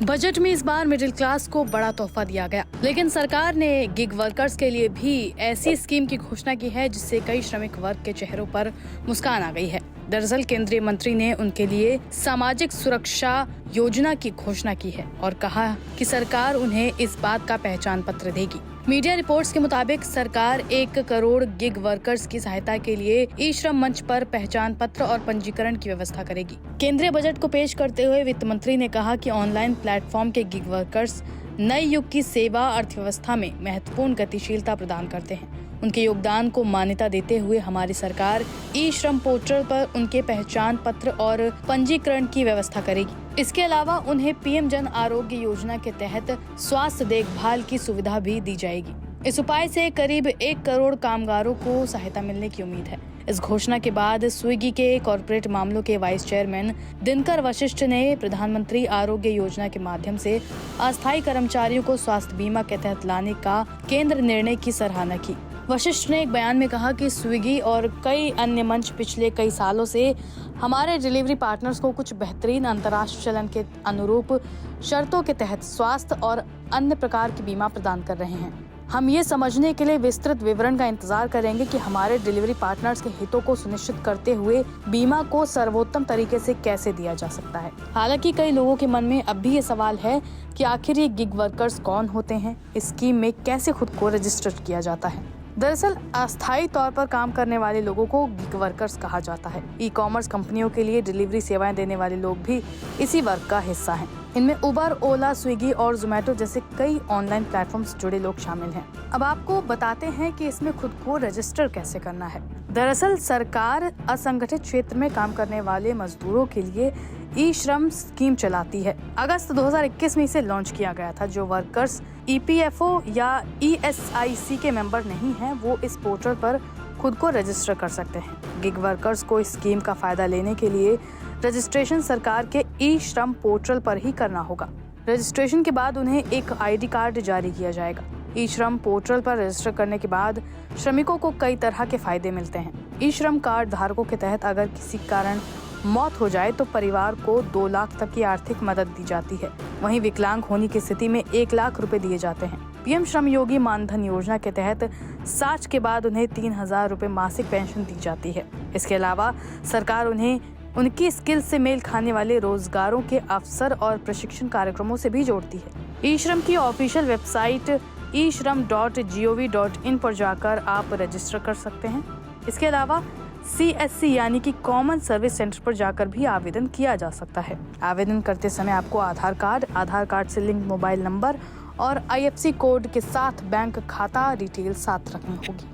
Budget में इस बार middle class को बड़ा तोहफा दिया गया, लेकिन सरकार ने गिग वर्कर्स के लिए भी ऐसी स्कीम की घोषणा की है जिससे कई श्रमिक वर्ग के चेहरों पर मुस्कान आ गई है। दरअसल केंद्रीय मंत्री ने उनके लिए सामाजिक सुरक्षा योजना की घोषणा की है और कहा कि सरकार उन्हें इस बात का पहचान पत्र देगी। मीडिया रिपोर्ट्स के मुताबिक सरकार 1 करोड़ गिग वर्कर्स की सहायता के लिए ई श्रम मंच पर पहचान पत्र और पंजीकरण की व्यवस्था करेगी। केंद्रीय बजट को पेश करते हुए वित्त मंत्री ने कहा कि ऑनलाइन प्लेटफॉर्म के गिग वर्कर्स नए युग की सेवा अर्थव्यवस्था में महत्वपूर्ण गतिशीलता प्रदान करते हैं। उनके योगदान को मान्यता देते हुए हमारी सरकार ई श्रम पोर्टल पर उनके पहचान पत्र और पंजीकरण की व्यवस्था करेगी। इसके अलावा उन्हें पीएम जन आरोग्य योजना के तहत स्वास्थ्य देखभाल की सुविधा भी दी जाएगी। इस उपाय से करीब 1 करोड़ कामगारों को सहायता मिलने की उम्मीद है। इस घोषणा के बाद स्विगी के कॉर्पोरेट मामलों के वाइस चेयरमैन दिनकर वशिष्ठ ने प्रधानमंत्री आरोग्य योजना के माध्यम से अस्थायी कर्मचारियों को स्वास्थ्य बीमा के तहत लाने का केंद्र निर्णय की सराहना की। वशिष्ठ ने एक बयान में कहा कि स्विगी और कई अन्य मंच पिछले कई सालों से हमारे डिलीवरी पार्टनर्स को कुछ बेहतरीन अंतर्राष्ट्रीय चलन के अनुरूप शर्तों के तहत स्वास्थ्य और अन्य प्रकार की बीमा प्रदान कर रहे हैं। हम ये समझने के लिए विस्तृत विवरण का इंतजार करेंगे कि हमारे डिलीवरी पार्टनर्स के हितों को सुनिश्चित करते हुए बीमा को सर्वोत्तम तरीके से कैसे दिया जा सकता है। हालांकि कई लोगों के मन में अब भी ये सवाल है कि आखिर ये गिग वर्कर्स कौन होते हैं, इस स्कीम में कैसे खुद को रजिस्टर किया जाता है। दरअसल अस्थायी तौर पर काम करने वाले लोगों को गिग वर्कर्स कहा जाता है। ई कॉमर्स कंपनियों के लिए डिलीवरी सेवाएं देने वाले लोग भी इसी वर्ग का हिस्सा हैं। इनमें उबर, ओला, स्विगी और जोमेटो जैसे कई ऑनलाइन प्लेटफॉर्म्स जुड़े लोग शामिल हैं। अब आपको बताते हैं कि इसमें खुद को रजिस्टर कैसे करना है। दरअसल सरकार असंगठित क्षेत्र में काम करने वाले मजदूरों के लिए ई श्रम स्कीम चलाती है। अगस्त 2021 में इसे लॉन्च किया गया था। जो वर्कर्स ईपीएफओ या ईएसआईसी के मेंबर नहीं हैं, वो इस पोर्टल पर खुद को रजिस्टर कर सकते हैं। गिग वर्कर्स को इस स्कीम का फायदा लेने के लिए रजिस्ट्रेशन सरकार के ई श्रम पोर्टल पर ही करना होगा। रजिस्ट्रेशन के बाद उन्हें एक आईडी कार्ड जारी किया जाएगा। ई श्रम पोर्टल पर रजिस्टर करने के बाद श्रमिकों को कई तरह के फायदे मिलते हैं। ई श्रम कार्ड धारकों के तहत अगर किसी कारण मौत हो जाए तो परिवार को 2 लाख तक की आर्थिक मदद दी जाती है। वहीं विकलांग होने की स्थिति में 1 लाख रुपए दिए जाते हैं। पीएम श्रम योगी मानधन योजना के तहत 60 के बाद उन्हें 3,000 रुपए मासिक पेंशन दी जाती है। इसके अलावा सरकार उन्हें उनकी स्किल से मेल खाने वाले रोजगारों के अवसर और प्रशिक्षण कार्यक्रमों से भी जोड़ती है। ई श्रम की ऑफिशियल वेबसाइट ishram.gov.in पर जाकर आप रजिस्टर कर सकते हैं। इसके अलावा CSC यानी कि कॉमन सर्विस सेंटर पर जाकर भी आवेदन किया जा सकता है। आवेदन करते समय आपको आधार कार्ड से लिंक मोबाइल नंबर और IFSC कोड के साथ बैंक खाता डिटेल साथ रखनी होगी।